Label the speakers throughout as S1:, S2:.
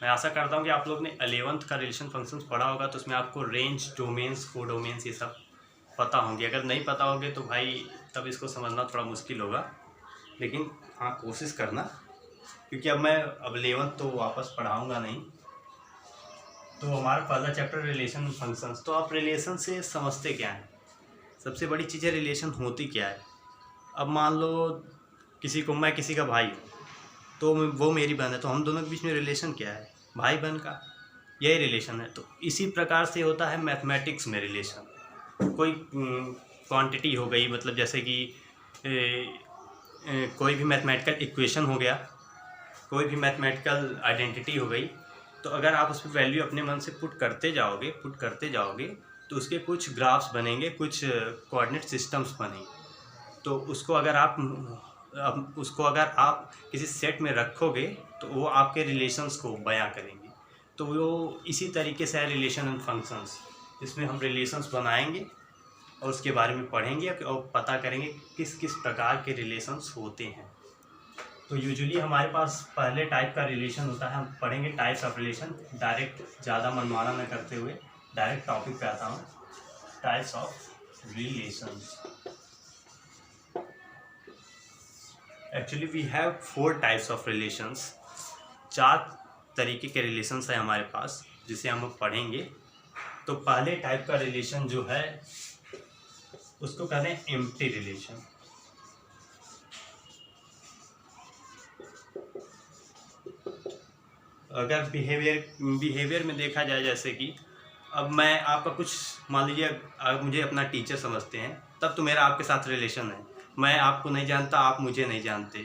S1: मैं आशा करता हूँ कि आप लोग ने 11th का रिलेशन फंक्शंस पढ़ा होगा, तो उसमें आपको रेंज, डोमेन्स, कोडोमेन्स ये सब पता होंगे। अगर नहीं पता होंगे तो भाई तब इसको समझना थोड़ा मुश्किल होगा, लेकिन हाँ कोशिश करना, क्योंकि अब मैं 11th तो वापस पढ़ाऊँगा नहीं। तो हमारा पहला चैप्टर रिलेशन फंक्शंस। तो आप रिलेशन से समझते क्या हैं? सबसे बड़ी चीज़ है रिलेशन होती क्या है। अब मान लो मैं किसी का भाई हूँ, तो वो मेरी बहन है, तो हम दोनों के बीच में रिलेशन क्या है? भाई बहन का, यही रिलेशन है। तो इसी प्रकार से होता है मैथमेटिक्स में रिलेशन। कोई क्वांटिटी हो गई, मतलब जैसे कि कोई भी मैथमेटिकल इक्वेशन हो गया, कोई भी मैथमेटिकल आइडेंटिटी हो गई, तो अगर आप उस पर वैल्यू अपने मन से पुट करते जाओगे तो उसके कुछ ग्राफ्स बनेंगे, कुछ कोऑर्डिनेट सिस्टम्स बनेंगे। तो उसको अगर आप किसी सेट में रखोगे तो वो आपके रिलेशंस को बयां करेंगे। तो वो इसी तरीके से है रिलेशन एंड फंक्शंस। इसमें हम रिलेशंस बनाएंगे और उसके बारे में पढ़ेंगे और पता करेंगे किस किस प्रकार के रिलेशंस होते हैं। तो यूजुअली हमारे पास पहले टाइप का रिलेशन होता है, हम पढ़ेंगे टाइप्स ऑफ रिलेशन। डायरेक्ट ज़्यादा मनमाना न करते हुए डायरेक्ट टॉपिक पे आता हूँ। Types of relations. Actually we have 4 types of relations. 4 तरीके के रिलेशंस हैं हमारे पास, जिसे हम पढ़ेंगे। तो पहले टाइप का रिलेशन जो है उसको कहते हैं एम्प्टी रिलेशन। अगर बिहेवियर में देखा जाए, जैसे कि अब मैं आपका कुछ, मान लीजिए आप मुझे अपना टीचर समझते हैं, तब तो मेरा आपके साथ रिलेशन है। मैं आपको नहीं जानता, आप मुझे नहीं जानते,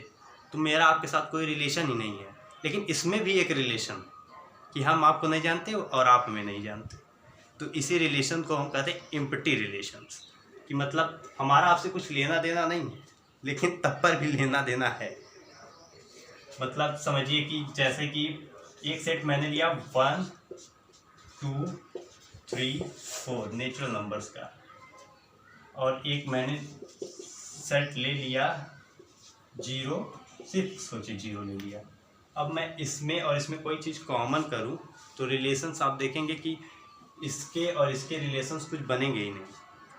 S1: तो मेरा आपके साथ कोई रिलेशन ही नहीं है। लेकिन इसमें भी एक रिलेशन कि हम आपको नहीं जानते और आप हमें नहीं जानते। तो इसी रिलेशन को हम कहते हैं एम्प्टी रिलेशंस। कि मतलब हमारा आपसे कुछ लेना देना नहीं है, लेकिन तब पर भी लेना देना है। मतलब समझिए कि जैसे कि एक सेट मैंने लिया 1 2 3 4 नेचुरल नंबर्स का, और एक मैंने सेट ले लिया 0, सिर्फ सोचिए 0 ले लिया। अब मैं इसमें और इसमें कोई चीज़ कॉमन करूं तो रिलेशंस आप देखेंगे कि इसके और इसके रिलेशंस कुछ बनेंगे ही नहीं,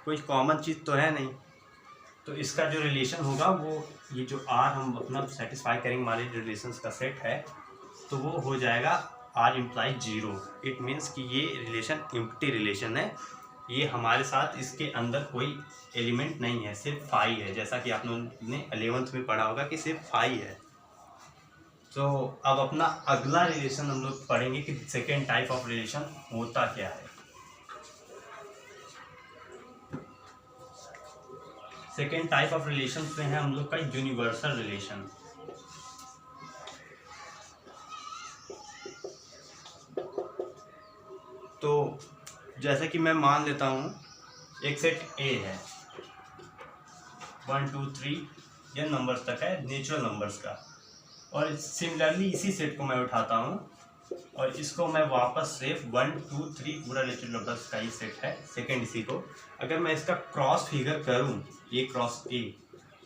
S1: कोई कॉमन चीज़ तो है नहीं। तो इसका जो रिलेशन होगा वो ये जो R हम अपना सेटिस्फाई करेंगे, हमारे रिलेशंस का सेट है, तो वो हो जाएगा R इम्प्लाई 0। इट मीन्स कि ये रिलेशन एम्प्टी रिलेशन है। ये हमारे साथ इसके अंदर कोई एलिमेंट नहीं है, सिर्फ फाई है। जैसा कि आप लोगों ने 11th में पढ़ा होगा कि सिर्फ फाई है। तो अब अपना अगला रिलेशन हम लोग पढ़ेंगे कि सेकेंड टाइप ऑफ रिलेशन होता क्या है। सेकेंड टाइप ऑफ रिलेशन में है हम लोग का यूनिवर्सल रिलेशन। तो जैसे कि मैं मान लेता हूँ एक सेट A है, 1 2 3 ये नंबर्स तक है, नेचुरल नंबर्स का। और सिमिलरली इसी सेट को मैं उठाता हूँ और इसको मैं वापस से 1 2 3 पूरा नेचुरल नंबर्स का ही सेट है, सेकेंड इसी को अगर मैं इसका क्रॉस फिगर करूँ, ये क्रॉस A,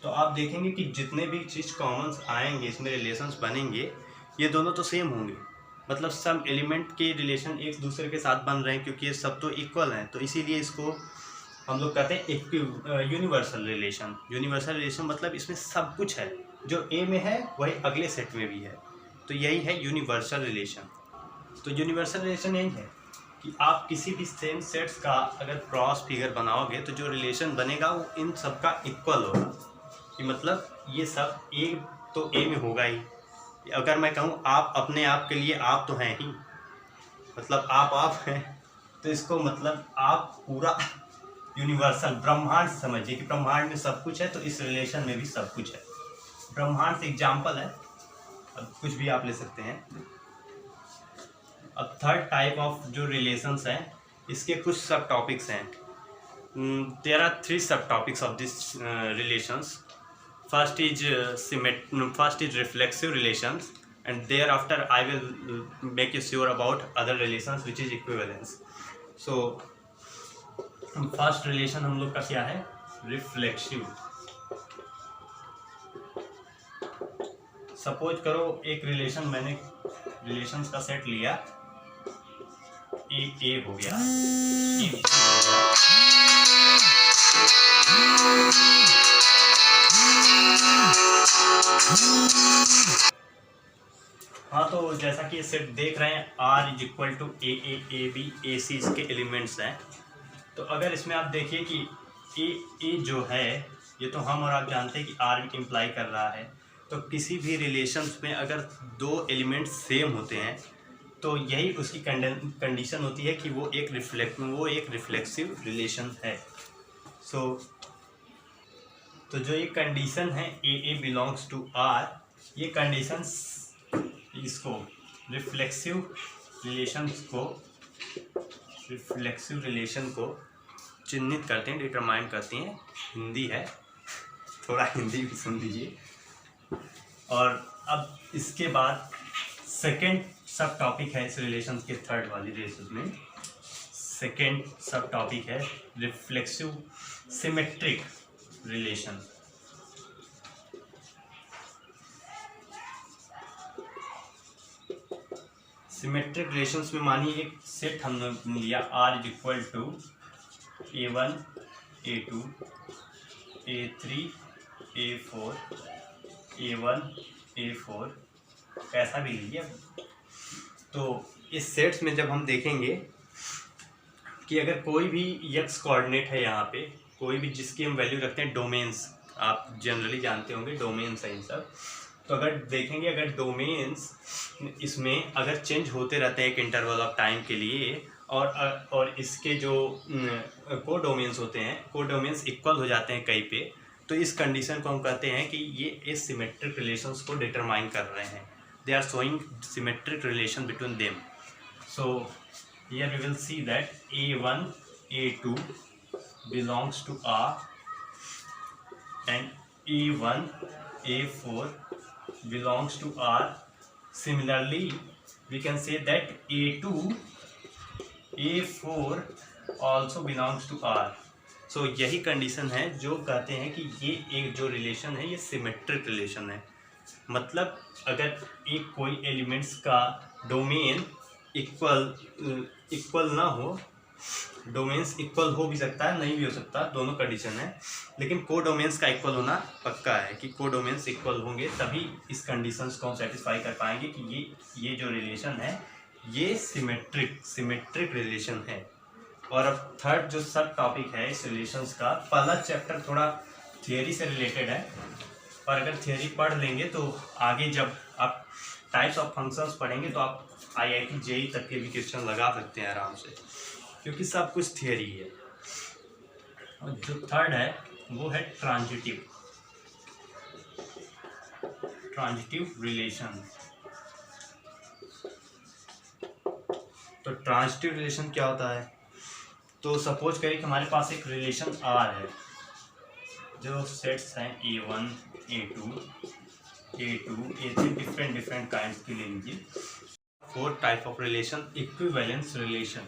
S1: तो आप देखेंगे कि जितने भी चीज़ कॉमन्स आएंगे, इसमें रिलेशंस बनेंगे, ये दोनों तो सेम होंगे। मतलब सब एलिमेंट के रिलेशन एक दूसरे के साथ बन रहे हैं, क्योंकि ये सब तो इक्वल हैं। तो इसीलिए इसको हम लोग कहते हैं यूनिवर्सल रिलेशन। यूनिवर्सल रिलेशन मतलब इसमें सब कुछ है, जो A में है वही अगले सेट में भी है। तो यही है यूनिवर्सल रिलेशन। तो यूनिवर्सल रिलेशन यही है कि आप किसी भी सेम सेट्स का अगर क्रॉस फिगर बनाओगे तो जो रिलेशन बनेगा वो इन सब का इक्वल होगा। कि मतलब ये सब A तो A में होगा ही। अगर मैं कहूँ आप अपने आप के लिए आप तो हैं ही, मतलब आप हैं, तो इसको मतलब आप पूरा यूनिवर्सल ब्रह्मांड समझिए कि ब्रह्मांड में सब कुछ है, तो इस रिलेशन में भी सब कुछ है। ब्रह्मांड से एग्जाम्पल है, अब कुछ भी आप ले सकते हैं। अब थर्ड टाइप ऑफ जो रिलेशंस हैं, इसके कुछ सब टॉपिक्स हैं। देयर आर 3 सब topics of this relations. First is reflexive relations, and thereafter I will make you sure about other relations which is equivalence. So first relation हम लोग का क्या है? Reflexive. सपोज करो एक रिलेशन मैंने रिलेशंस का सेट लिया, ए हो गया, ए बी हो गया, हाँ तो जैसा कि ये सेट देख रहे हैं R is equal to A B A C इसके एलिमेंट्स हैं। तो अगर इसमें आप देखिए कि ए जो है ये तो हम और आप जानते हैं कि R इम्प्लाई कर रहा है। तो किसी भी रिलेशंस में अगर दो एलिमेंट्स सेम होते हैं तो यही उसकी कंडीशन होती है कि वो एक रिफ्लेक्सिव रिलेशन है। तो जो ये कंडीशन है ए बिलोंग्स टू R, ये कंडीशन इसको रिफ्लेक्सिव रिलेशन को चिन्हित करते हैं, डिटरमाइन करते हैं। हिंदी है, थोड़ा हिंदी भी सुन लीजिए। और अब इसके बाद सेकेंड सब टॉपिक है इस रिलेशन के, थर्ड वाली रिलेशन में सेकेंड सब टॉपिक है reflexive symmetric relation. Symmetric relations में मानिए एक सेट हमने लिया R is equal to A1 A2 A3 A4 A1 A4 ऐसा भी लीजिए। तो इस सेट्स में जब हम देखेंगे कि अगर कोई भी x कोऑर्डिनेट है, यहाँ पे कोई भी जिसकी हम वैल्यू रखते हैं, डोमेन्स आप जनरली जानते होंगे, डोमेन्स है इन सब। तो अगर देखेंगे अगर डोमेन्स इसमें अगर चेंज होते रहते हैं एक इंटरवल ऑफ टाइम के लिए, और इसके जो को डोमेन्स होते हैं, को डोमेन्स इक्वल हो जाते हैं कहीं पे, तो इस कंडीशन को हम कहते हैं कि ये इस सिमेट्रिक रिलेशंस को डिटरमाइन कर रहे हैं। They are showing symmetric relation between them. So here we will see that A1 A2 belongs to R and A1 A4 belongs to R. Similarly, we can say that A2 A4 also belongs to R. So यही condition है जो कहते हैं कि ये एक जो relation है ये सिमेट्रिक रिलेशन है। मतलब अगर एक कोई एलिमेंट्स का डोमेन इक्वल ना हो, डोमेन्स इक्वल हो भी सकता है, नहीं भी हो सकता, दोनों कंडीशन है, लेकिन को डोमेन्स का इक्वल होना पक्का है कि को डोमेन्स इक्वल होंगे तभी इस कंडीशंस को हम सेटिस्फाई कर पाएंगे कि ये जो रिलेशन है ये सिमेट्रिक रिलेशन है। और अब थर्ड जो सब टॉपिक है इस रिलेशंस का, पहला चैप्टर थोड़ा थियरी से रिलेटेड है, और अगर थियरी पढ़ लेंगे तो आगे जब आप टाइप्स ऑफ फंक्शंस पढ़ेंगे तो आप IIT JEE तक के भी क्वेश्चन लगा सकते हैं आराम से, क्योंकि सब कुछ थियरी है। और जो थर्ड है वो है ट्रांजिटिव रिलेशन। तो ट्रांजिटिव रिलेशन क्या होता है? तो सपोज करिए कि हमारे पास एक रिलेशन R है, जो सेट्स हैं A1 A2 A3 different kind के ले लीजिए। Fourth type of relation equivalence relation.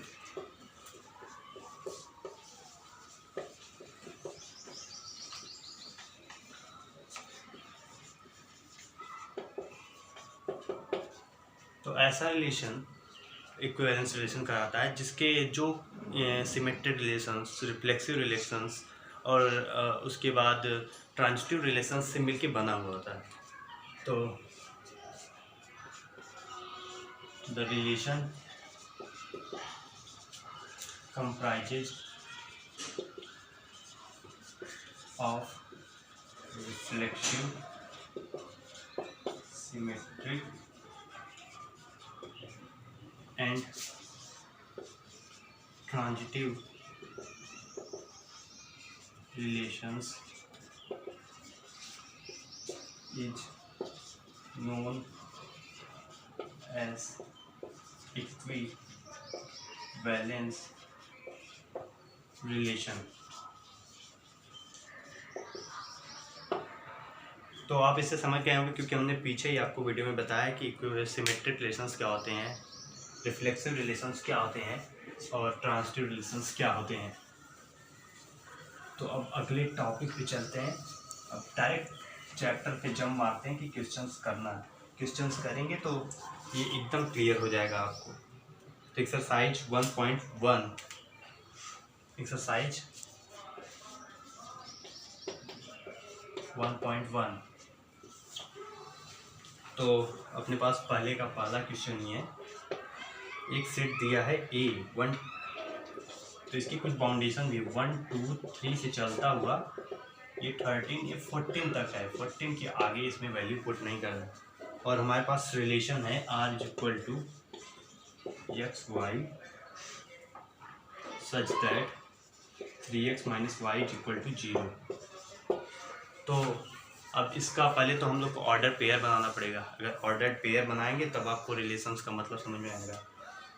S1: तो ऐसा रिलेशन इक्विवेलेंस रिलेशन कहलाता है जिसके जो सिमेट्रिक रिलेशंस, रिफ्लेक्सिव रिलेशंस और उसके बाद ट्रांजिटिव रिलेशंस से मिलके बना हुआ होता है। तो the relation comprises of reflexive, symmetric and transitive relations is known as equivalence relation. तो आप इससे समझ गए होंगे क्योंकि हमने पीछे ही आपको वीडियो में बताया कि सिमेट्रिक रिलेशंस क्या होते हैं, रिफ्लेक्सिव रिलेशंस क्या होते हैं और ट्रांजिटिव रिलेशंस क्या होते हैं। तो अब अगले टॉपिक पे चलते हैं। अब डायरेक्ट चैप्टर पे जंप मारते हैं कि क्वेश्चंस करना है। क्वेश्चंस करेंगे तो ये एकदम क्लियर हो जाएगा आपको। तो एक्सरसाइज 1.1, एक्सरसाइज 1.1। तो अपने पास पहले का पहला क्वेश्चन ही है। एक सेट दिया है A1, तो इसकी कुछ बाउंडेशन भी 1 2 3 से चलता हुआ ये 13 ये 14 तक है। 14 के आगे इसमें वैल्यू पुट नहीं कर रहा। और हमारे पास रिलेशन है R is equal to x y such that 3x minus y is equal to 0। तो अब इसका पहले तो हम लोग को ऑर्डर पेयर बनाना पड़ेगा। अगर ऑर्डर पेयर बनाएंगे तब आपको रिलेशंस का मतलब समझ में आएगा,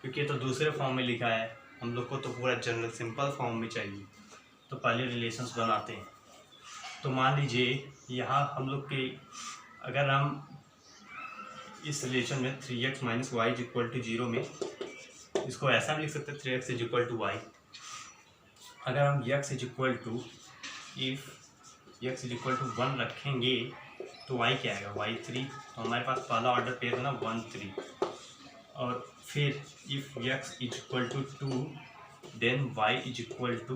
S1: क्योंकि ये तो दूसरे फॉर्म में लिखा है, हम लोग को तो पूरा जनरल सिंपल फॉर्म में चाहिए। तो पहले रिलेशंस बनाते हैं। तो मान लीजिए यहाँ हम लोग के, अगर हम इस रिलेशन में 3x minus y is equal to 0 में इसको ऐसा भी लिख सकते हैं 3x is equal to Y. अगर हम x is equal to if x is equal to 1 रखेंगे तो y क्या आएगा, y3। तो हमारे पास पहला ऑर्डर पेयर है ना 1 3। और फिर if x is equal to 2 then y is equal to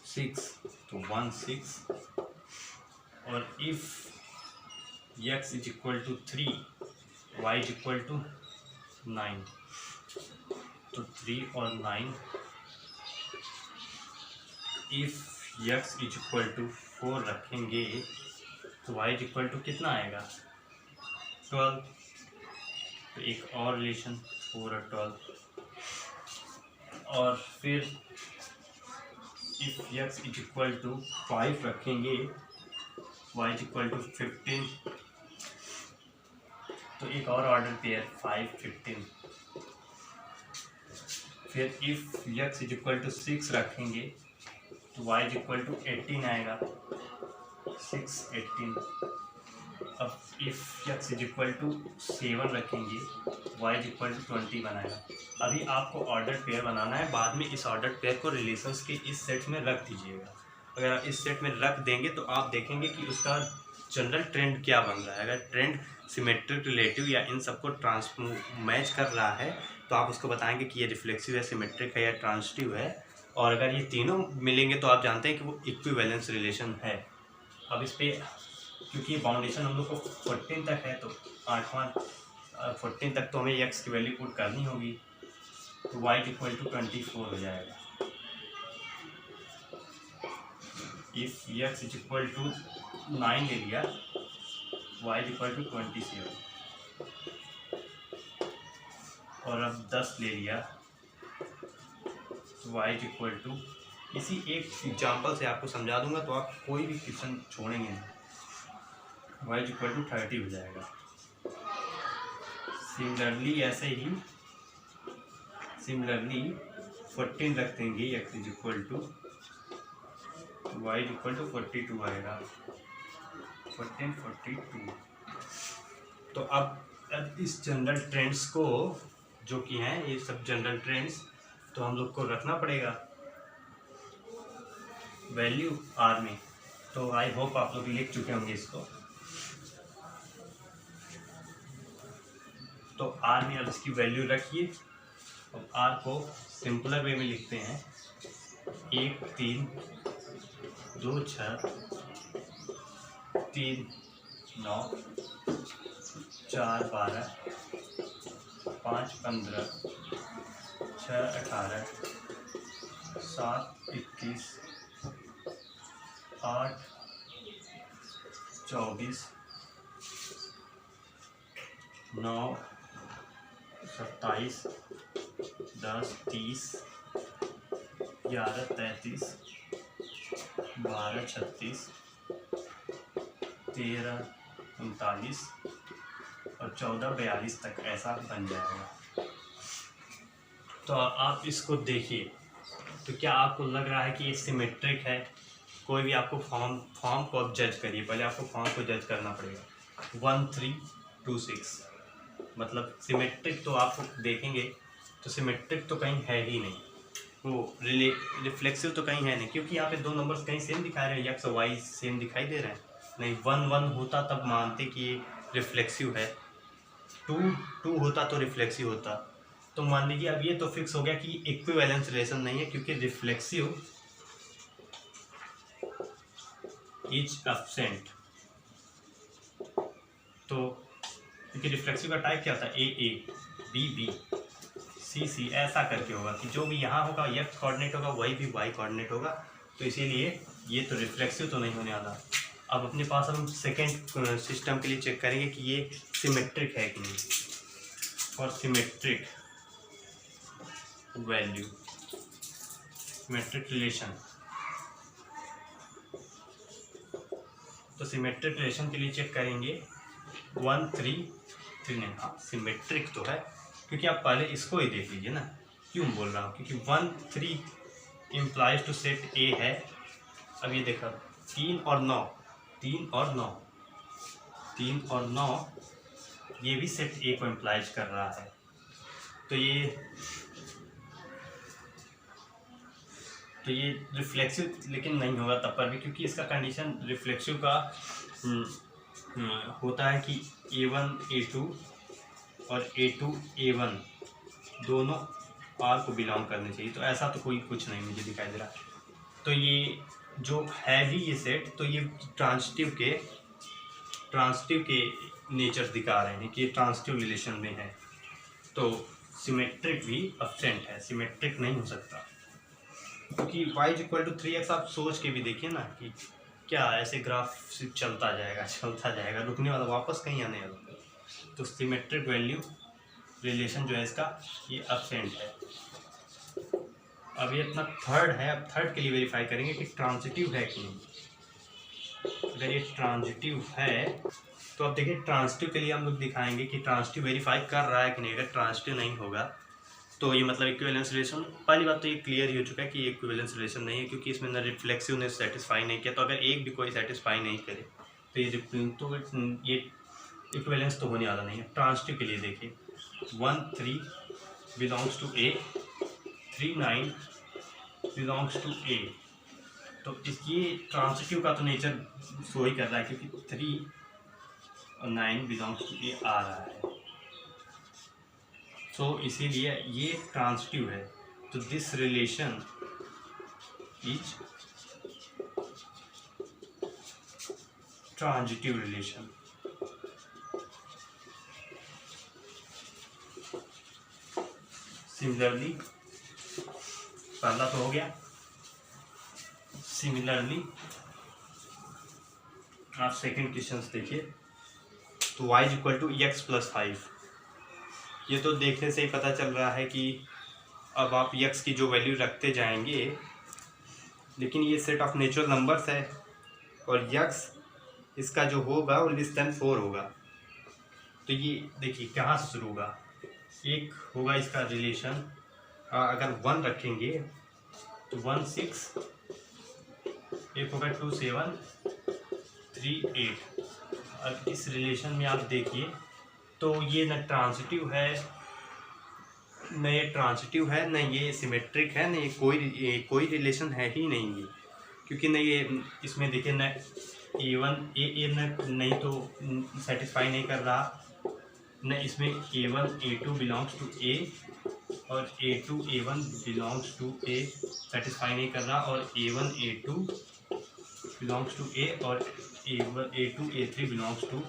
S1: 6, तो 1 6। और if x is equal to 3 y is equal to 9, तो 3 और 9। If x is equal to 4 रखेंगे तो y इज इक्वल टू कितना आएगा 12। तो एक और रिलेशन 4 और 12। और फिर if x is equal to 5 रखेंगे y इज इक्वल टू 15। तो एक और ऑर्डर पेयर 5 15। फिर if x is equal to 6 रखेंगे तो y इज इक्वल टू 18 आएगा, 6 18। अब if x is equal to 7 रखेंगे y इज इक्वल टू 20 बनाएगा। अभी आपको ऑर्डर पेयर बनाना है, बाद में इस ऑर्डर पेयर को रिलेशंस के इस सेट में रख दीजिएगा। अगर आप इस सेट में रख देंगे तो आप देखेंगे कि उसका जनरल ट्रेंड क्या बन रहा है। अगर ट्रेंड सिमेट्रिक, रिलेटिव या इन सबको मैच कर रहा है तो आप उसको बताएंगे कि ये रिफ्लेक्सिव है, सिमेट्रिक है या ट्रांजिटिव है। और अगर ये तीनों मिलेंगे तो आप जानते हैं कि वो इक्विवेलेंस रिलेशन है। अब इस पर क्योंकि बाउंडेशन हम लोग को 14 तक है, तो 14 तक तो हमें x की वैल्यू पुट करनी होगी। तो y इक्वल टू 24 हो जाएगा। If x is equal to 9 ले लिया, y इक्वल टू 27। और अब 10 ले लिया तो y इक्वल टू, इसी एक एग्जांपल से आपको समझा दूंगा तो आप कोई भी क्वेश्चन छोड़ेंगे नहीं। y इक्वल टू 30 हो जाएगा। सिमिलरली ऐसे ही 14 रख देंगे x is equal to y equal to 42 आएगा, 14 42। तो अब इस जनरल ट्रेंड्स को जो कि हैं ये सब जनरल ट्रेंड्स, तो हम लोग को रखना पड़ेगा वैल्यू आर में। तो आई होप आप लोग लिख चुके होंगे इसको। तो आर में अब इसकी वैल्यू रखिए। अब आर को सिंपलर वे में लिखते हैं 1 3 2 6 3 9 4 12 5 15 6 18 7 21 8 24 9 27 10 30 11 33 12 36 13 39 और 14 42 तक ऐसा बन जाएगा। तो आप इसको देखिए, तो क्या आपको लग रहा है कि ये सिमेट्रिक है? कोई भी आपको फॉर्म को अब जज करिए। पहले आपको फॉर्म को जज करना पड़ेगा। 1 3 2 6 मतलब सिमेट्रिक तो आपको देखेंगे तो सिमेट्रिक तो कहीं है ही नहीं, वो रिफ्लेक्सिव तो कहीं है नहीं, क्योंकि यहाँ पे दो नंबर्स कहीं सेम दिखा रहे हैं, एक्स और वाई सेम दिखाई दे रहे हैं। नहीं 1 1 होता तब मानते कि ये रिफ्लेक्सिव है। टू होता तो रिफ्लेक्सिव होता। तो मान लीजिए अब ये तो फिक्स हो गया कि इक्विवेलेंस रिलेशन नहीं है, क्योंकि रिफ्लेक्सिव इज एब्सेंट। तो क्योंकि रिफ्लेक्सिव का टाइप क्या था, ए ए, बी बी, सी सी, ऐसा करके होगा कि जो भी यहाँ होगा एक्स कोऑर्डिनेट होगा वही भी वाई कोऑर्डिनेट होगा। तो इसीलिए ये तो रिफ्लेक्सिव तो नहीं होने वाला। अब अपने पास हम सेकेंड सिस्टम के लिए चेक करेंगे कि ये सिमेट्रिक है कि नहीं। और सिमेट्रिक वैल्यू, सिमेट्रिक रिलेशन, तो सिमेट्रिक रिलेशन के लिए चेक करेंगे 1 3 3 9। हाँ सिमेट्रिक तो है, क्योंकि आप पहले इसको ही देख लीजिए ना, क्यों बोल रहा हूँ, क्योंकि 1 3 इम्प्लाइज टू सेट ए है। अब ये देखा 3 और 9, 3 और 9, 3 और 9 ये भी सेट ए को इम्प्लाइज कर रहा है। तो ये रिफ्लेक्सिव लेकिन नहीं होगा तब पर भी, क्योंकि इसका कंडीशन रिफ्लेक्सिव का होता है कि A1 A2 और A2 A1 दोनों आर को बिलोंग करने चाहिए। तो ऐसा तो कोई कुछ नहीं मुझे दिखाई दे रहा। तो ये जो है भी ये सेट, तो ये ट्रांजिटिव के नेचर दिखा रहे हैं कि ये ट्रांजिटिव रिलेशन में है। तो सिमेट्रिक भी एब्सेंट है, सिमेट्रिक नहीं हो सकता, क्योंकि y = 3x आप सोच के भी देखिए ना कि क्या ऐसे ग्राफ चलता जाएगा रुकने वाला, वापस कहीं आने वाला। तो सिमेट्रिक वैल्यू रिलेशन जो है इसका ये एब्सेंट है। अब ये अपना थर्ड है। अब थर्ड के लिए वेरीफाई करेंगे कि ट्रांजिटिव है कि नहीं। अगर ये ट्रांजिटिव है तो अब देखिए ट्रांजिटिव के लिए हम लोग दिखाएंगे कि ट्रांजिटिव वेरीफाई कर रहा है कि नहीं। अगर ट्रांजिटिव नहीं होगा तो ये मतलब इक्विवेलेंस रिलेशन। पहली बात तो ये क्लियर ही हो चुका है कि ये इक्विवेलेंस रिलेशन नहीं है, क्योंकि इसमें ना रिफ्लेक्सिव ने सेटिस्फाई नहीं किया। तो अगर एक भी कोई सेटिस्फाई नहीं करे तो ये इक्विवेलेंस तो होने वाला नहीं है। ट्रांजिटिव के लिए देखिए 1 3 belongs to A, 3 9 belongs to A. तो ये ट्रांजिटिव का तो नेचर शो ही कर रहा है, क्योंकि 3 और 9 बिलोंग्स टू ए आ रहा है। सो इसीलिए ये ट्रांजिटिव है। तो this relation is transitive relation. Similarly पहला तो हो गया। सिमिलरली आप सेकेंड क्वेश्चन देखिए। तो y = x + 5। ये तो देखने से ही पता चल रहा है कि अब आप x की जो वैल्यू रखते जाएंगे, लेकिन ये सेट ऑफ नेचुरल नंबर्स है और x इसका जो होगा वो <4 होगा। तो ये देखिए कहाँ से शुरू होगा। एक होगा इसका रिलेशन, अगर 1 रखेंगे तो 1 6, एक होगा 2 7 3 8। अब इस रिलेशन में आप देखिए तो ये न ट्रांजिटिव है, न ये ट्रांजिटिव है, न ये सिमेट्रिक है, न ये कोई रिलेशन है ही नहीं ये। क्योंकि न ये इसमें देखिए न A1 A नहीं तो सेटिस्फाई नहीं कर रहा, न इसमें A1 A2 belongs to A और A2 A1 belongs to A satisfy नहीं कर रहा, और A1 A2 belongs to A और A2 A3 बिलोंग्स टू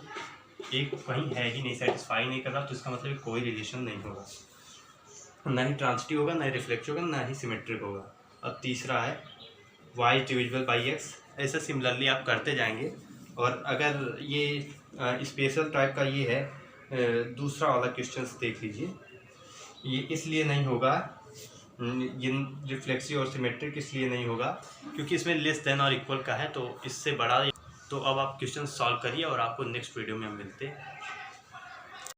S1: एक कहीं है ही नहीं, सेटिस्फाई नहीं कर रहा। तो इसका मतलब कोई रिलेशन नहीं होगा, ना ही ट्रांजिटिव होगा, ना ही रिफ्लेक्टिव होगा, ना ही सिमेट्रिक होगा। अब तीसरा है y = x। ऐसा सिमिलरली आप करते जाएंगे। और अगर ये स्पेशल टाइप का ये है दूसरा वाला क्वेश्चन देख लीजिए। ये इसलिए नहीं होगा, ये रिफ्लेक्सिव और सिमेट्रिक इसलिए नहीं होगा क्योंकि इसमें लेस देन और इक्वल का है। तो इससे बड़ा। तो अब आप क्वेश्चन सॉल्व करिए और आपको नेक्स्ट वीडियो में हम मिलते हैं।